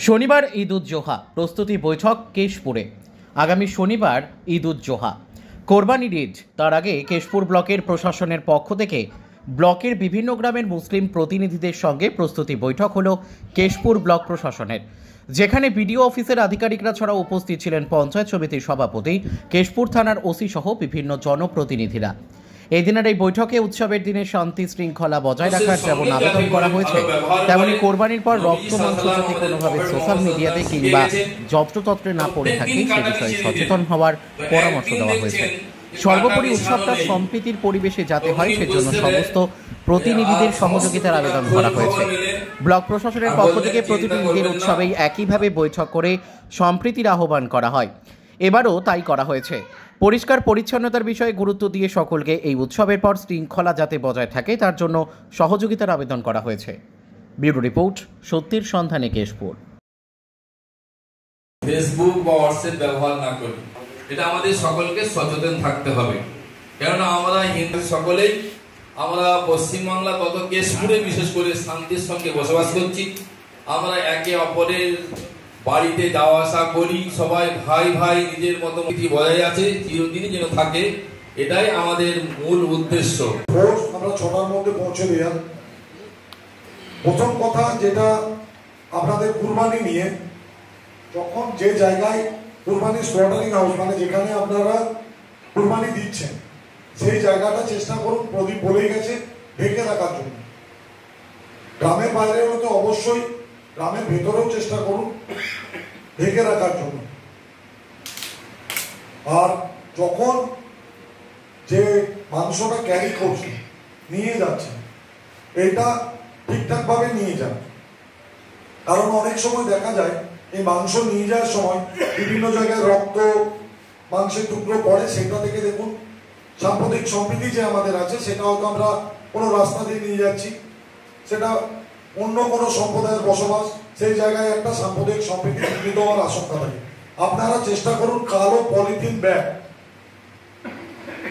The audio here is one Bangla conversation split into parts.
শনিবার ঈদ উজ জোহা প্রস্তুতি বৈঠক কেশপুরে। আগামী শনিবার ঈদ উজ জোহা, কোরবানির ঈদ। তার আগে কেশপুর ব্লকের প্রশাসনের পক্ষ থেকে ব্লকের বিভিন্ন গ্রামের মুসলিম প্রতিনিধিদের সঙ্গে প্রস্তুতি বৈঠক হলো কেশপুর ব্লক প্রশাসনের, যেখানে বিডিও অফিসের আধিকারিকরা ছাড়াও উপস্থিত ছিলেন পঞ্চায়েত সমিতির সভাপতি, কেশপুর থানার ওসি সহ বিভিন্ন জনপ্রতিনিধিরা। এই দিনের এই বৈঠকে উৎসবের দিনে শান্তি শৃঙ্খলা বজায় রাখার যেমন আবেদন করা হয়েছে, তেমনি কোরবানির পর রক্ত মাংস যাতে কোনোভাবে সোশ্যাল মিডিয়াতে কিংবা যত্রতত্রে না পড়ে থাকে সে বিষয়ে সচেতন হওয়ার পরামর্শ দেওয়া হয়েছে। সর্বোপরি উৎসবটা সম্প্রীতির পরিবেশে যাতে হয় সেজন্য সমস্ত প্রতিনিধিদের সহযোগিতার আবেদন করা হয়েছে। ব্লক প্রশাসনের পক্ষ থেকে প্রতিটি ঈদের উৎসবেই একইভাবে বৈঠক করে সম্প্রীতির আহ্বান করা হয়। এবারও তাই করা হয়েছে। পরিষ্কার পরিচ্ছন্নতার বিষয়ে গুরুত্ব দিয়ে সকলকে এই উৎসবের পর শৃঙ্খলা যাতে বজায় থাকে তার জন্য সহযোগিতার আবেদন করা হয়েছে। ব্যুরো রিপোর্ট, সত্যের সন্ধানে কেশপুর। ফেসবুক বা হোয়াটসঅ্যাপ ব্যবহার না করি, এটা আমাদের সকলকে সচেতন থাকতে হবে। কেননা আমরা হিন্দু সকলেই, আমরা পশ্চিমবাংলা তত কেশপুরে বিশেষ করে শান্তির সঙ্গে বসবাস করছি। আমরা একে অপরের বাড়িতে যাওয়া আসা করি, সবাই ভাই ভাই নিজের মতো বজায় আছে, চিরদিনই যেন থাকে, এটাই আমাদের মূল উদ্দেশ্য। আমরা 6টার মধ্যে পৌঁছে দিলাম। প্রথম কথা যেটা আপনাদের কুরবানি নিয়ে, যখন যে জায়গায় কুরবানি স্লটারিং হাউস মানে যেখানে আপনারা কুরবানি দিচ্ছেন সেই জায়গাটা চেষ্টা করুন, প্রদীপ বলেই গেছে, ঢেকে রাখার জন্য। গ্রামের বাইরে হলে তো অবশ্যই, গ্রামের ভেতরেও চেষ্টা করুন ঢেকে রাখার জন্য। আর যখন যে মাংসটা ক্যারি করছে, নিয়ে যাচ্ছে, এটা ঠিকঠাক ভাবে নিয়ে যান। কারণ অনেক সময় দেখা যায় এই মাংস নিয়ে যাওয়ার সময় বিভিন্ন জায়গায় রক্ত, মাংসের টুকরো পড়ে। সেটা থেকে দেখুন সাম্প্রদায়িক সম্প্রীতি যে আমাদের আছে সেটা হয়তো আমরা কোনো রাস্তা দিয়ে নিয়ে যাচ্ছি, সেটা অন্য কোনো সম্প্রদায়ের বসবাস, সেই জায়গায় একটা সাম্প্রদায়িক সম্প্রীতি বিঘ্নিত হওয়ার আশঙ্কা থাকে। আপনারা চেষ্টা করুন কালো পলিথিন ব্যাগ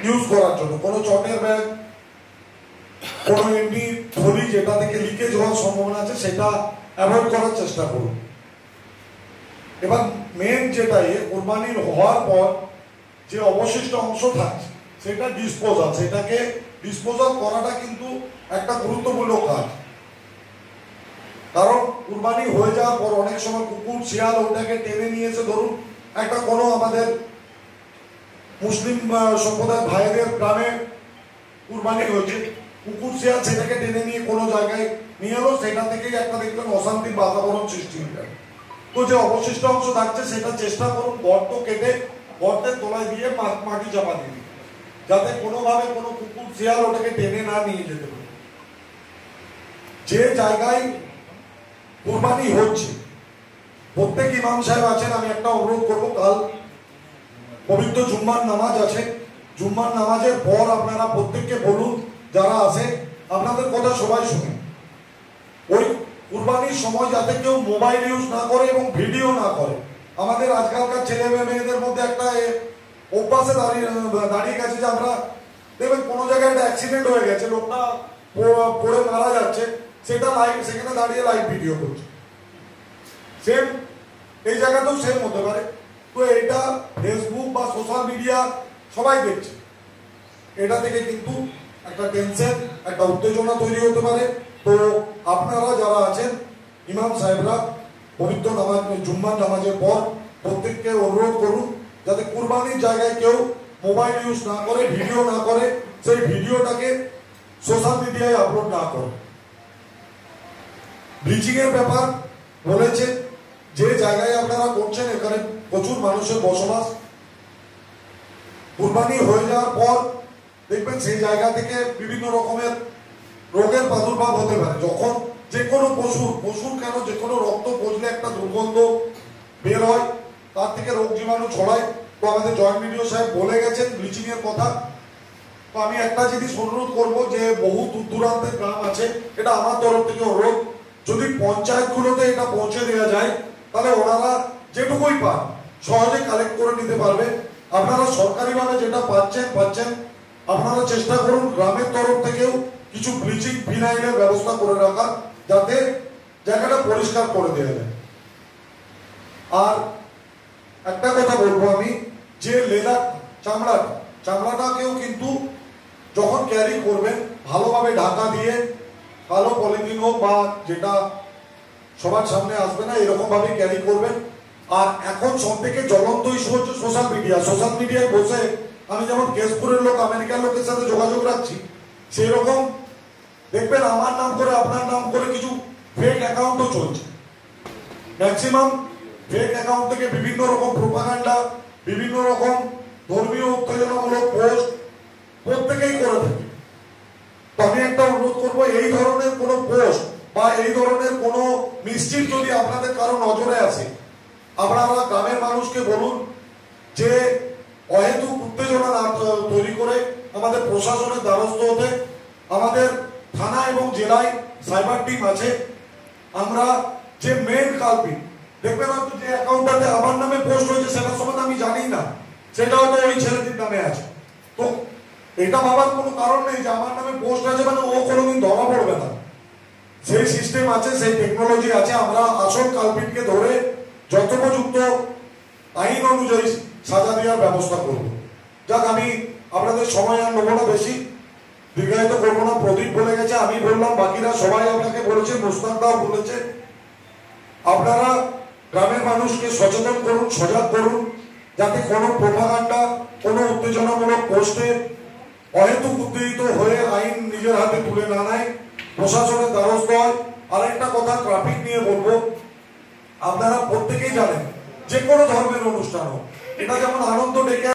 ইউজ করার জন্য। কোনো চটের ব্যাগ, কোনো এমনি থলি যেটা থেকে লিকেজ হওয়ার সম্ভাবনা আছে সেটা অ্যাভয়েড করার চেষ্টা করুন। এবার মেন যেটা কোরবানির হওয়ার পর যে অবশিষ্ট অংশ থাকছে সেটা ডিসপোজাল, সেটাকে ডিসপোজাল করাটা কিন্তু একটা গুরুত্বপূর্ণ কাজ। কারণ কুরবানি হয়ে যাওয়ার পর অনেক সময় কুকুর, শিয়াল ওটাকে টেনে নিয়ে এসে, ধরুন একটা কোনো আমাদের মুসলিম সম্প্রদায়ের ভাইদের গ্রামে কুরবানি হয়েছে, কুকুর শিয়াল সেটাকে টেনে নিয়ে কোনো জায়গায় নিয়ে এলো, সেটা থেকেই একটা দেখবেন অশান্তির বাতাবরণ সৃষ্টি হয়ে যায়। তো যে অবশিষ্ট অংশ থাকছে সেটা চেষ্টা করুন গর্ত কেটে গর্তের তলায় দিয়ে মাটি চাপা দিয়ে, যাতে কোনোভাবে কোনো কুকুর শিয়াল ওটাকে টেনে না নিয়ে যেতে পারে। যে জায়গায় কুরবানি হচ্ছে প্রত্যেক ইমাম সাহেব আছেন, আমি একটা অনুরোধ করবো, কাল পবিত্র জুম্মার নামাজ আছে, জুম্মার নামাজের পর আপনারা প্রত্যেককে বলুন যারা আছে আপনাদের কথা সবাই শুনে, ওই কুরবানির সময় যাতে কেউ মোবাইল ইউজ না করে এবং ভিডিও না করে। আমাদের আজকালকার ছেলে মেয়েদের মধ্যে একটা অভ্যাসে দাঁড়িয়ে গেছে যে আমরা দেখবেন কোনো জায়গায় একটা অ্যাক্সিডেন্ট হয়ে গেছে, লোকটা পড়ে মারা যাচ্ছে, সেটা লাইভ, সেখানে দাঁড়িয়ে লাইভ ভিডিও করছে। সেম এই জায়গাতেও সেম হতে পারে। তো এটা ফেসবুক বা সোশ্যাল মিডিয়া সবাই দেখছে, এটা থেকে কিন্তু একটা টেনশন, একটা উত্তেজনা তৈরি হতে পারে। তো আপনারা যারা আছেন ইমাম সাহেবরা পবিত্র নামাজ, জুম্মার নামাজের পর প্রত্যেককে অনুরোধ করুন যাতে কুরবানির জায়গায় কেউ মোবাইল ইউজ না করে, ভিডিও না করে, সেই ভিডিওটাকে সোশ্যাল মিডিয়ায় আপলোড না করে। ব্লিচিং এর ব্যাপার বলেছে, যে জায়গায় আপনারা করছেন এখানে প্রচুর মানুষের বসবাস, কুরবানি হয়ে যাওয়ার পর দেখবেন সেই জায়গা থেকে বিভিন্ন রকমের রোগের প্রাদুর্ভাব হতে পারে। যখন যে কোনো পশুর কেন, যে কোনো রক্ত পচলে একটা দুর্গন্ধ বের হয়, তার থেকে রোগ জীবাণু ছড়ায়। তো আমাদের জয়েন্ট ভিডিও সাহেব বলে গেছেন ব্লিচিং এর কথা। তো আমি একটা জিনিস অনুরোধ করবো, যে বহু দূর দূরান্তের গ্রাম আছে, এটা আমার তরফ থেকে অনুরোধ, যদি পঞ্চায়েতগুলোতে এটা পৌঁছে দেওয়া যায় তাহলে ওনারা যেটুকুই পান সহজে কালেক্ট করে নিতে পারবে। আপনারা সরকারিভাবে যেটা পাচ্ছেন, আপনারা চেষ্টা করুন গ্রামের তরফ থেকেও কিছু ব্লিচিং, ফিনাইলের ব্যবস্থা করে রাখা, যাতে জায়গাটা পরিষ্কার করে দেওয়া যায়। আর একটা কথা বলবো আমি, যে লেদার চামড়াটাকেও কিন্তু যখন ক্যারি করবেন ভালোভাবে ঢাকা দিয়ে, কালো পলিথিন হোক বা যেটা সবার সামনে আসবে না এরকম ভাবে ক্যারি করবেন। আর এখন সব থেকে জ্বলন্ত ইস্যু হচ্ছে সোশ্যাল মিডিয়ায় বসে আমি যেমন কেশপুরের লোক আমেরিকার লোকের সাথে যোগাযোগ রাখছি, সেই রকম দেখবেন আমার নাম করে আপনার নাম করে কিছু ফেক অ্যাকাউন্টও চলছে। ম্যাক্সিমাম ফেক অ্যাকাউন্ট থেকে বিভিন্ন রকম প্রোপাগান্ডা, বিভিন্ন রকম ধর্মীয় উত্তেজনামূলক পোস্ট প্রত্যেকেই করে থাকে। তো আমি একটা অনুরোধ করবো, এই ধরনের কোনো পোস্ট বা এই ধরনের কোনো মিসচিট যদি আপনাদের কারো নজরে আসে, আপনারা গ্রামের মানুষকে বলুন যে অহেতুক উত্তেজনা না তৈরি করে আমাদের প্রশাসনের দ্বারস্থ হতে। আমাদের থানা এবং জেলায় সাইবার টিম আছে। আমরা যে মেন কালপিট, দেখবেন হয়তো যে অ্যাকাউন্টটাতে আমার নামে পোস্ট হয়েছে সেটা সময় আমি জানি না, সেটা হয়তো ওই ছেলেটির নামে আছে। তো এটা ভাবার কোনো কারণ নেই যে আমার নামে পোস্ট আছে মানে ও কোনোদিন ধরা পড়বে না। সেই সিস্টেম আছে, সেই টেকনোলজি আছে। আমরা আসল কালপিটকে ধরে যথোপযুক্ত আইন অনুযায়ী সাজা দেওয়ার ব্যবস্থা করব। যাক, আমি আপনাদের সময় আর নেবো না, বেশি দীর্ঘায়িত করবো না। প্রদীপ বলে গেছে, আমি বললাম, বাকিরা সবাই আপনাকে বলেছে, মুস্তাকদাও বলেছে। আপনারা গ্রামের মানুষকে সচেতন করুন, সজাগ করুন, যাতে কোনো প্রোপাগান্ডা, কোনো উত্তেজনামূলক পোস্টে অহেতুক উত্তেজিত হয়ে আইন নিজের হাতে তুলে না নেয়, প্রশাসনের দ্বারস্থ হয়। আরেকটা কথা ট্রাফিক নিয়ে বলবো, আপনারা প্রত্যেকেই জানেন যে কোনো ধর্মের অনুষ্ঠান হোক, এটা যেমন আনন্দ ডেকে